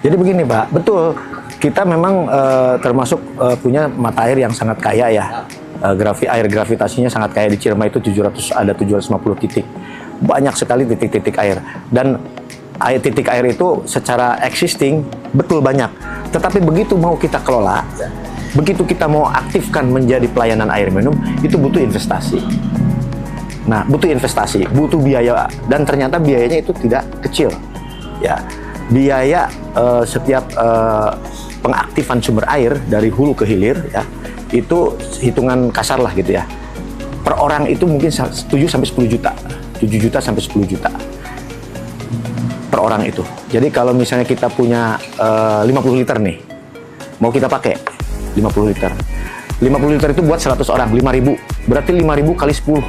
Jadi begini Pak, betul kita memang termasuk punya mata air yang sangat kaya ya. Air gravitasinya sangat kaya. Di Ciremai itu ada 750 titik. Banyak sekali titik-titik air. Dan titik air itu secara existing betul banyak. Tetapi begitu mau kita kelola, begitu kita mau aktifkan menjadi pelayanan air minum, itu butuh investasi. Nah, butuh investasi, butuh biaya, dan ternyata biayanya itu tidak kecil. Ya, biaya setiap pengaktifan sumber air dari hulu ke hilir, ya, itu hitungan kasar lah gitu ya. Per orang itu mungkin 7 sampai 10 juta, 7 juta sampai 10 juta per orang itu. Jadi kalau misalnya kita punya 50 liter nih, mau kita pakai 50 liter. 50 liter itu buat 100 orang, 5.000. Berarti 5.000 kali 10.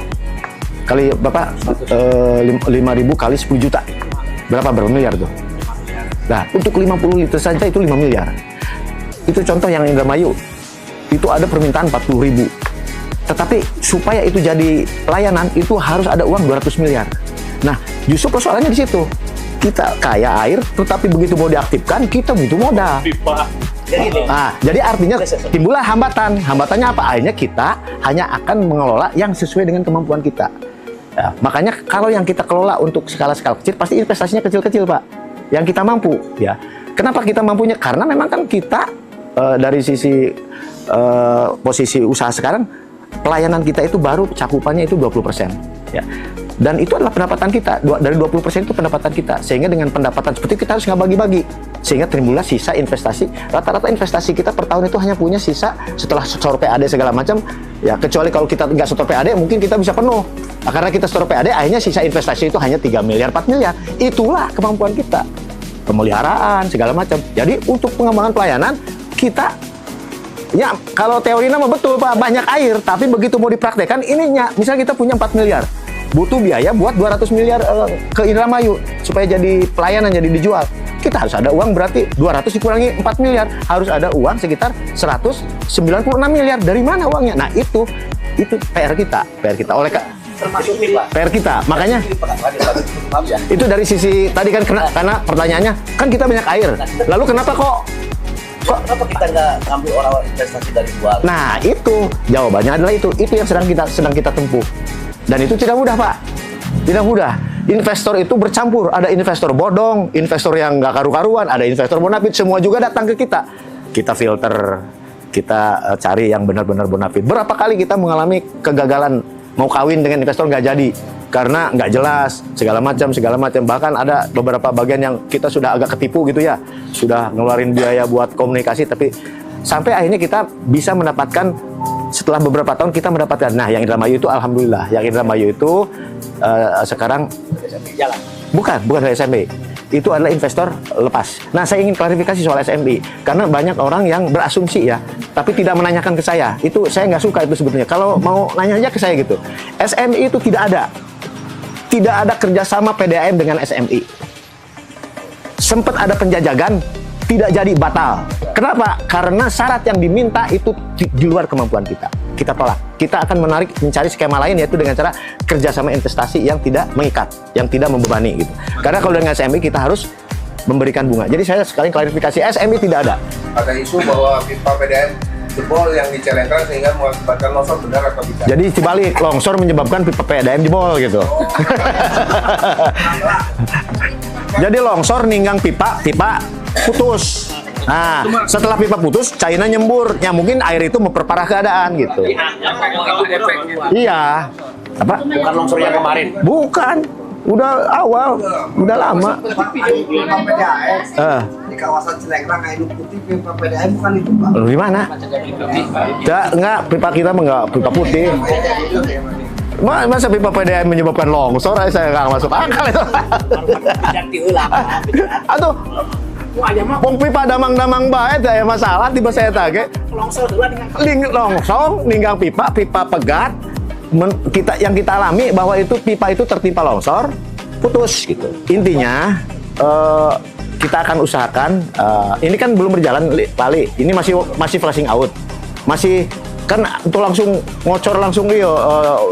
Kali Bapak 5.000 kali 10 juta. Berapa miliar tuh? Nah, untuk 50 liter saja itu 5 miliar. Itu contoh yang Indramayu. Itu ada permintaan 40.000. Tetapi supaya itu jadi pelayanan, itu harus ada uang 200 miliar. Nah, justru persoalannya di situ. Kita kaya air, tetapi begitu mau diaktifkan, kita butuh modal. Nah, jadi artinya timbullah hambatan. Hambatannya apa? Akhirnya kita hanya akan mengelola yang sesuai dengan kemampuan kita. Ya, makanya kalau yang kita kelola untuk skala-skala kecil, pasti investasinya kecil-kecil, Pak. Yang kita mampu, ya. Kenapa kita mampunya? Karena memang kan kita dari sisi posisi usaha sekarang, pelayanan kita itu baru cakupannya itu 20%, ya. Dan itu adalah pendapatan kita. Dari 20% itu pendapatan kita. Sehingga dengan pendapatan seperti kita harus nggak bagi-bagi. Sehingga timbullah sisa investasi. Rata-rata investasi kita per tahun itu hanya punya sisa setelah setor PAD segala macam. Ya, kecuali kalau kita nggak setor PAD, mungkin kita bisa penuh. Nah, karena kita setor PAD, akhirnya sisa investasi itu hanya 3 miliar, 4 miliar. Itulah kemampuan kita. Pemeliharaan, segala macam. Jadi, untuk pengembangan pelayanan, kita, ya kalau teori nama betul Pak, banyak air. Tapi begitu mau dipraktekkan, ininya, misalnya kita punya 4 miliar. Butuh biaya buat 200 miliar ke Indramayu supaya jadi pelayanan, jadi dijual. Kita harus ada uang, berarti 200 dikurangi 4 miliar. Harus ada uang sekitar 196 miliar. Dari mana uangnya? Nah, itu PR kita. Oleh termasuk nih Pak. PR kita. Makanya itu dari sisi tadi kan karena pertanyaannya kan kita banyak air. Lalu kenapa Kenapa kita nggak ngambil orang investasi dari luar? Nah, itu jawabannya adalah itu yang sedang kita tempuh. Dan itu tidak mudah, Pak. Tidak mudah. Investor itu bercampur. Ada investor bodong, investor yang nggak karu-karuan, ada investor bonafit. Semua juga datang ke kita. Kita filter, kita cari yang benar-benar bonafit. Berapa kali kita mengalami kegagalan mau kawin dengan investor nggak jadi. Karena nggak jelas, segala macam. Bahkan ada beberapa bagian yang kita sudah agak ketipu gitu ya. Sudah ngeluarin biaya buat komunikasi, tapi sampai akhirnya kita bisa mendapatkan. Setelah beberapa tahun kita mendapatkan, nah yang Indramayu itu alhamdulillah, yang Indramayu itu sekarang bukan dari SMB, itu adalah investor lepas. Nah, saya ingin klarifikasi soal SMB, karena banyak orang yang berasumsi ya, tapi tidak menanyakan ke saya. Itu saya nggak suka itu sebetulnya. Kalau mau nanya aja ke saya gitu. SMI itu tidak ada kerjasama PDAM dengan SMI. Sempat ada penjajakan, tidak jadi, batal. Kenapa? Karena syarat yang diminta itu di luar kemampuan kita. Kita tolak. Kita akan mencari skema lain, yaitu dengan cara kerjasama investasi yang tidak mengikat, yang tidak membebani gitu. Karena kalau dengan SMI kita harus memberikan bunga. Jadi saya sekali klarifikasi, SMI tidak ada. Ada isu bahwa pipa PDAM jebol yang dicelengkan sehingga mengakibatkan longsor, benar atau tidak? Jadi dibalik, longsor menyebabkan pipa PDAM jebol gitu. Jadi longsor ninggang pipa putus. Nah, setelah pipa putus, cairannya nyembur. Ya mungkin air itu memperparah keadaan gitu. Iya. Apa? Bukan longsor yang kemarin. Bukan. Udah awal, udah lama. Pipa PDAM di kawasan Cilengrang, Air Putih, pipa PDAM bukan itu Pak? Lalu di mana? Enggak, pipa kita enggak pipa putih. Masa pipa PDAM menyebabkan longsor? Saya nggak masuk akal itu. Aduh, pong pipa damang-damang bae ya masalah tiba saya tage. Longsor ninggang pipa pegat. Yang kita alami bahwa itu pipa itu tertimpa longsor, putus gitu. Intinya kita akan usahakan. Ini kan belum berjalan, Pali. Ini masih flashing out, masih kan untuk langsung ngocor langsung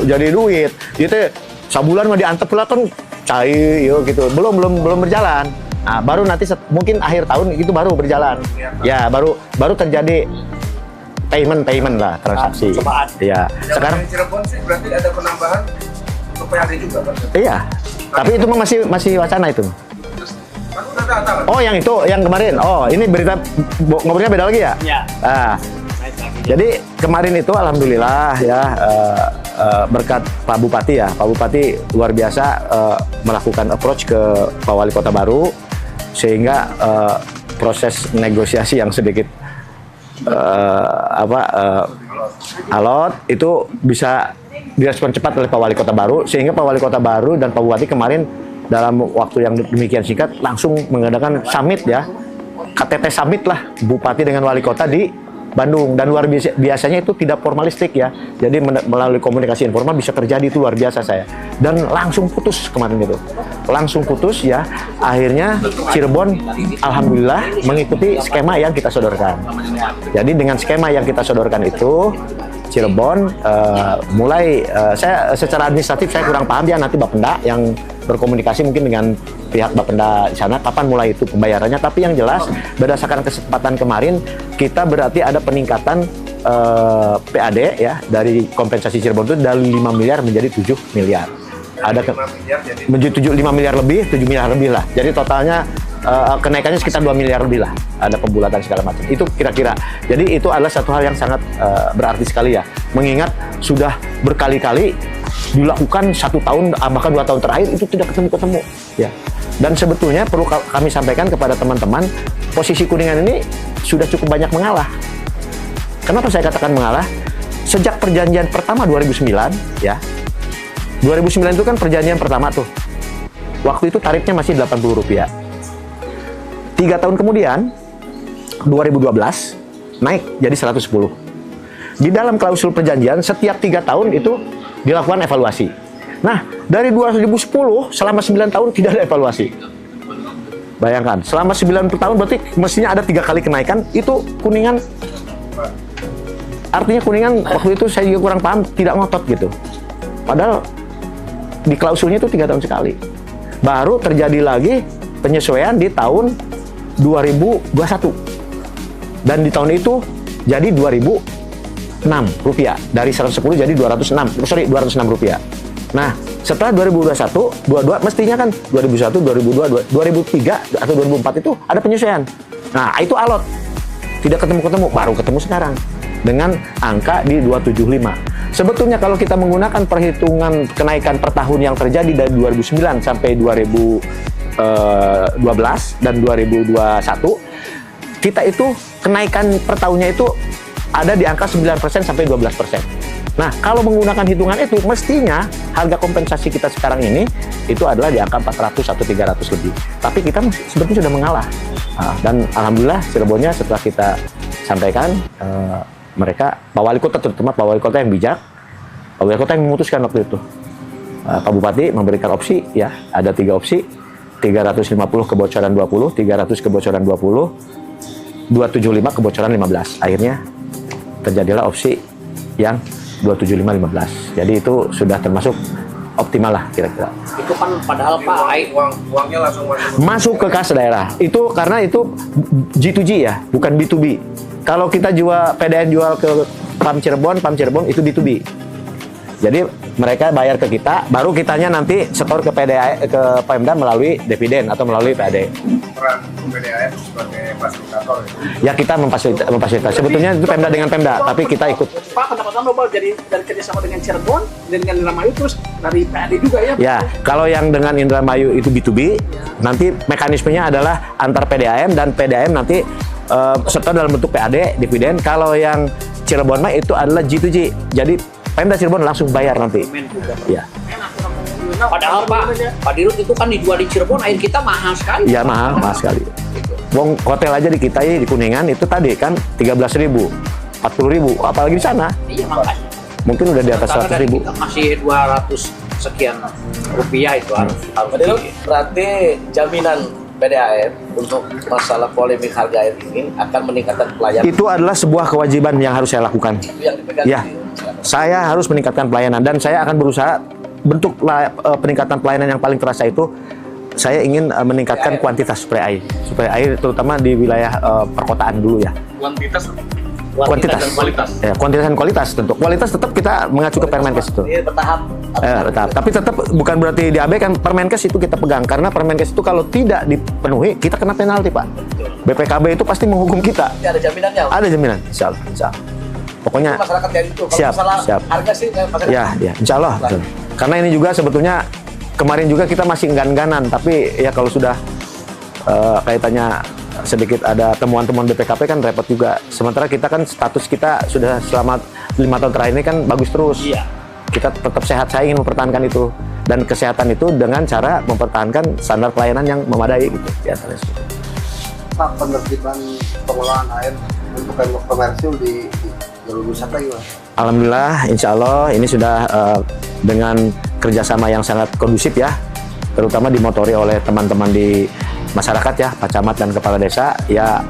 jadi duit. Gitu sabulan mah diantep lah kan cair gitu. Belum berjalan. Nah, baru nanti mungkin akhir tahun itu baru berjalan. Ya, baru terjadi payment lah, transaksi. Iya. Sekarang Yang Cirebon sih berarti ada penambahan untuk PAD juga, Pak? iya. Tapi itu masih wacana itu. Kan udah datang. Oh, yang itu, yang kemarin. Oh, ini berita ngobrolnya beda lagi ya? Iya. Nah, jadi kemarin itu alhamdulillah ya berkat Pak Bupati ya. Pak Bupati luar biasa melakukan approach ke Pak Wali Kota baru sehingga proses negosiasi yang sedikit alot itu bisa direspon cepat oleh Pak Wali Kota baru sehingga Pak Wali Kota baru dan Pak Bupati kemarin dalam waktu yang demikian singkat langsung mengadakan summit ya, KTT summit lah Bupati dengan Wali Kota di Bandung, dan luar biasa, biasanya itu tidak formalistik ya, jadi melalui komunikasi informal bisa terjadi, itu luar biasa saya, dan langsung putus kemarin itu, langsung putus ya, akhirnya Cirebon alhamdulillah mengikuti skema yang kita sodorkan. Jadi dengan skema yang kita sodorkan itu Cirebon mulai saya secara administratif saya kurang paham ya, nanti Bapenda yang berkomunikasi mungkin dengan pihak Bapenda di sana kapan mulai itu pembayarannya, tapi yang jelas berdasarkan kesempatan kemarin kita berarti ada peningkatan PAD ya dari kompensasi Cirebon itu dari 5 miliar menjadi 7 miliar. Ada menjadi 5 miliar lebih, 7 miliar lebih lah. Jadi totalnya kenaikannya sekitar 2 miliar lebih lah. Ada pembulatan segala macam. Itu kira-kira. Jadi itu adalah satu hal yang sangat berarti sekali ya. Mengingat sudah berkali-kali dilakukan 1 tahun bahkan 2 tahun terakhir itu tidak ketemu-ketemu ya. Dan sebetulnya perlu kami sampaikan kepada teman-teman, posisi Kuningan ini sudah cukup banyak mengalah. Kenapa saya katakan mengalah? Sejak perjanjian pertama 2009 ya. 2009 itu kan perjanjian pertama tuh. Waktu itu tarifnya masih Rp80. 3 tahun kemudian 2012 naik jadi 110. Di dalam klausul perjanjian setiap 3 tahun itu dilakukan evaluasi. Nah, dari 2010 selama 9 tahun tidak ada evaluasi. Bayangkan, selama 9 tahun berarti mestinya ada 3 kali kenaikan. Itu Kuningan, artinya Kuningan waktu itu saya juga kurang paham, tidak ngotot gitu. Padahal di klausulnya itu 3 tahun sekali. Baru terjadi lagi penyesuaian di tahun 2021. Dan di tahun itu jadi 2006 rupiah. Dari 110 jadi 206 rupiah. Nah, setelah 2021, 22 mestinya kan 2001, 2002, 2003 atau 2004 itu ada penyesuaian. Nah, itu alot. Tidak ketemu-ketemu, baru ketemu sekarang dengan angka di 275. Sebetulnya kalau kita menggunakan perhitungan kenaikan per tahun yang terjadi dari 2009 sampai 2012 dan 2021, kita itu kenaikan per tahunnya itu ada di angka 9% sampai 12%. Nah, kalau menggunakan hitungan itu, mestinya harga kompensasi kita sekarang ini itu adalah di angka 400 atau 300 lebih. Tapi kita sebetulnya sudah mengalah. Nah, dan alhamdulillah Cirebonnya setelah kita sampaikan, mereka, Pak Wali Kota terutama Pak Wali Kota yang bijak, Pak Wali Kota yang memutuskan waktu itu. Pak Bupati memberikan opsi, ya ada 3 opsi, 350 kebocoran 20, 300 kebocoran 20, 275 kebocoran 15. Akhirnya terjadilah opsi yang 275-15. Jadi itu sudah termasuk optimal lah kira-kira. Itu kan padahal Pak uangnya langsung masuk ke kas daerah. Itu karena itu G2G ya, bukan B2B. Kalau kita jual PDN jual ke PAM Cirebon itu B2B. Jadi mereka bayar ke kita, baru kitanya nanti setor ke PDA ke Pemda melalui dividen atau melalui PAD. peran PDAM sebagai fasilitator Ya kita memfasilitasi. Sebetulnya itu Pemda dengan Pemda, tapi kita ikut. Pak, pendapatan global jadi dari kerjasama dengan Cirebon dengan Indramayu terus dari PAD juga ya? Ya, kalau yang dengan Indramayu itu B2B, nanti mekanismenya adalah antar PDAM dan PDAM nanti setor dalam bentuk PAD, dividen. Kalau yang Cirebon mah itu adalah G2G. Jadi Pemda Cirebon langsung bayar nanti. Ya. Padahal Pak Dirut itu kan dijual di Cirebon, air kita mahal sekali. Iya, mahal sekali. Wong hotel aja di kita di Kuningan itu tadi kan 13.000, 40.000, apalagi di sana. Iya, makanya. Mungkin udah di atas 100.000. Kita masih 200 sekian rupiah itu harus. Berarti jaminan PDAM untuk masalah polemik harga air ini akan meningkatkan pelayanan. Itu adalah sebuah kewajiban yang harus saya lakukan. Itu yang dipegang. Ya, saya harus meningkatkan pelayanan dan saya akan berusaha bentuk peningkatan pelayanan yang paling terasa itu saya ingin meningkatkan kuantitas suplai air terutama di wilayah perkotaan dulu ya. Kuantitas dan kualitas. Ya, kuantitas dan kualitas tentu. Kualitas tetap kita mengacu ke Permenkes itu. Ini bertahap. Tetap. Tapi tetap bukan berarti diabaikan. Permenkes itu kita pegang karena Permenkes itu kalau tidak dipenuhi kita kena penalti Pak. BPKB itu pasti menghukum kita. Ini ada jaminannya. Ada jaminan, insya Allah. Pokoknya Itu masyarakat yang itu. Kalau siap, masalah siap. harga sih masyarakat. ya, insya Allah. Betul. Karena ini juga sebetulnya kemarin juga kita masih enggan-engganan, tapi ya kalau sudah kaitannya sedikit ada temuan-temuan BPKP kan repot juga. Sementara kita kan status kita sudah selama 5 tahun terakhir ini kan bagus terus. Iya. Kita tetap sehat, saya ingin mempertahankan itu. Dan kesehatan itu dengan cara mempertahankan standar pelayanan yang memadai gitu. Ya, Pak, penertiban pengelolaan air untuk komersil di jalur wisata gimana? Alhamdulillah, insya Allah ini sudah dengan kerjasama yang sangat kondusif ya, terutama dimotori oleh teman-teman di masyarakat ya, Pak Camat dan Kepala Desa ya.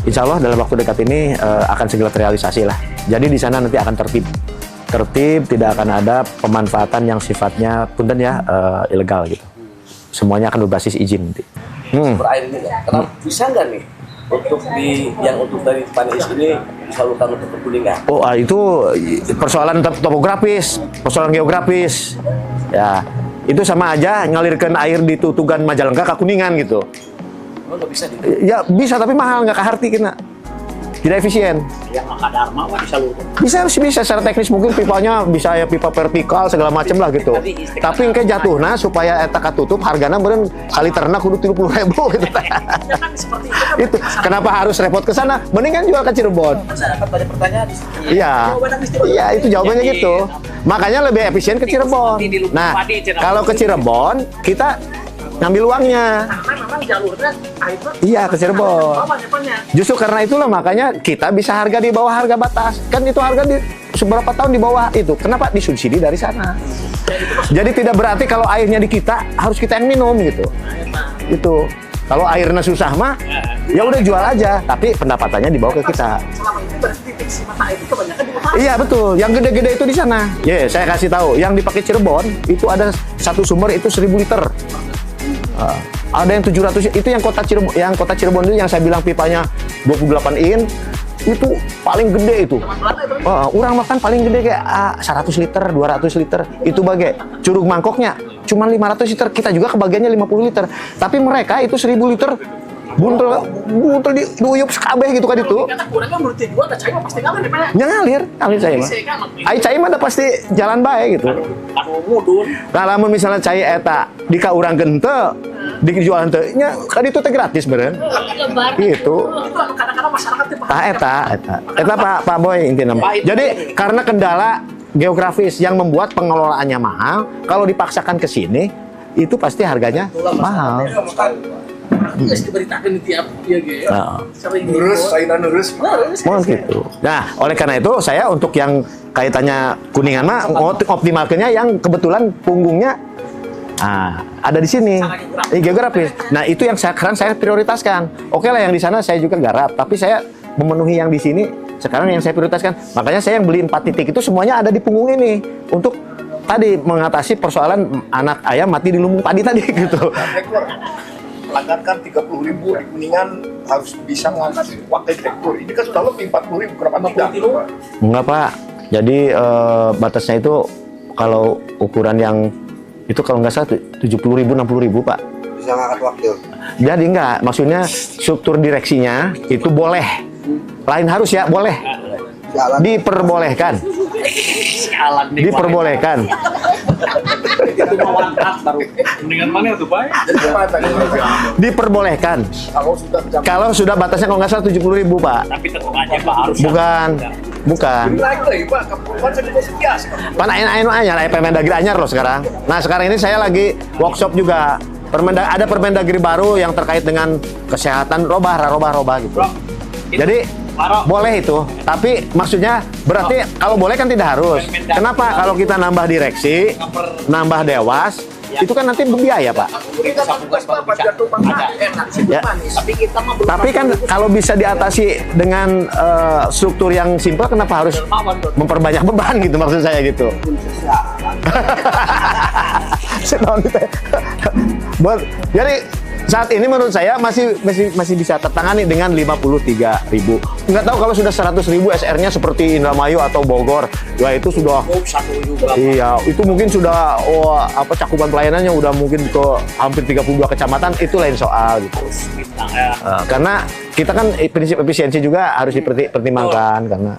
Insya Allah dalam waktu dekat ini akan segera terrealisasi lah. Jadi di sana nanti akan tertib, tidak akan ada pemanfaatan yang sifatnya punten ya ilegal gitu. Semuanya akan berbasis izin nanti. Sumber air ini ya. Kenapa bisa nggak nih untuk dari Panis ini disalurkan untuk perkuningan? Oh, itu persoalan topografis, persoalan geografis. Ya, itu sama aja ngalirkan air di Tutugan Majalengka ke Kuningan gitu. Oh, nggak bisa Ya bisa tapi mahal, nggak kaharti kena. Tidak efisien. Yang maka Dharma wah disalurkan. Bisa secara teknis mungkin pipanya bisa ya pipa vertikal segala macem lah gitu. Tapi engke jatuhna supaya eta katutup hargana meureun kaliterna kudu 30.000 gitu. Ya kan seperti itu kan. Itu kenapa harus repot ke sana? Mendingan jual ke Cirebon. Masyarakat banyak pertanyaan di sini. Iya. Iya, itu jawabannya gitu. Makanya lebih efisien ke Cirebon. Nah, kalau ke Cirebon kita ngambil uangnya. Karena memang jalurnya airnya. Iya, ke Cirebon. Bawah depannya. Justru karena itulah makanya kita bisa harga di bawah harga batas. Kan itu harga di seberapa tahun di bawah itu. Kenapa disubsidi dari sana? Jadi tidak berarti kalau airnya di kita harus kita yang minum gitu. Itu. Kalau airnya susah mah ya udah jual aja, tapi pendapatannya dibawa ke kita. Selama ini berarti titik si mata air itu kebanyakan di utara. Iya betul, yang gede-gede itu di sana. Ya, saya kasih tahu, yang dipakai Cirebon itu ada satu sumber itu 1000 liter. Ada yang 700, itu yang kota Cirebon itu yang saya bilang pipanya 28 in, itu paling gede itu. Orang makan paling gede kayak 100 liter, 200 liter. Itu bagai curug mangkoknya cuma 500 liter, kita juga kebagiannya 50 liter. Tapi mereka itu 1000 liter buntel diuyup sekabeh gitu kan itu. Karena kurangnya menurut gua ada cai mah pasti ngalir depannya. Ya ngalir cai mah. Ai cai mah ada pasti jalan bae gitu. Anu mudun. Nah, lamun misalnya cai eta dikaurangkeun teu, dijualan teu nya kan itu teh gratis beureun. Gitu. Itu anu kadang-kadang masyarakat teh paham. Eta Pak Boy intinya. Jadi karena kendala geografis yang membuat pengelolaannya mahal, kalau dipaksakan ke sini itu pasti harganya mahal. Geus diberitakeun di tiap ieu ge. Sering Nurus, Aina nurus. Oh gitu. Nah, oleh karena itu saya untuk yang kaitannya Kuningan mah optimalkannya yang kebetulan punggungnya ada di sini. Geografis. Nah, itu yang sekarang saya prioritaskan. Oke lah yang di sana saya juga garap, tapi saya memenuhi yang di sini sekarang yang saya prioritaskan. Makanya saya yang beli 4 titik itu semuanya ada di punggung ini untuk tadi mengatasi persoalan anak ayam mati di lumbung padi tadi gitu. Pelanggan kan 30.000 di Kuningan harus bisa ngangkat wakil direktur. Ini kan sudah lebih 40.000, kenapa tidak? Enggak Pak, jadi batasnya itu kalau ukuran yang itu kalau nggak salah 70.000, 60.000 Pak. Bisa ngangkat wakil. Jadi enggak, maksudnya struktur direksinya itu boleh. Lain harus ya, boleh. Diperbolehkan. Diperbolehkan. itu mah wantap baru. Mendingan mana tuh, Pak? Diperbolehkan. Kalau sudah batasnya kalau nggak salah 70.000 Pak. Tapi tetap aja Pak harus. Bukan. Pan ayo anyar, Permendagri anyar loh sekarang. Nah sekarang ini saya lagi workshop juga. Ada Permendagri baru yang terkait dengan kesehatan robah gitu. Jadi boleh itu, tapi maksudnya berarti kalau boleh kan tidak harus. Kenapa? Kalau kita nambah direksi, nambah dewas, itu kan nanti berbiaya Pak. Ya. Tapi kan kalau bisa diatasi dengan struktur yang simpel, kenapa harus memperbanyak beban gitu maksud saya gitu. Jadi saat ini menurut saya masih bisa tertangani dengan 53.000. Nggak tahu kalau sudah 100.000 SR-nya seperti Indramayu atau Bogor, ya itu sudah. Satu juga. Iya, itu mungkin sudah cakupan pelayanannya udah mungkin ke hampir 32 kecamatan, itu lain soal gitu. Kita ya. Karena kita kan prinsip efisiensi juga harus dipertimbangkan karena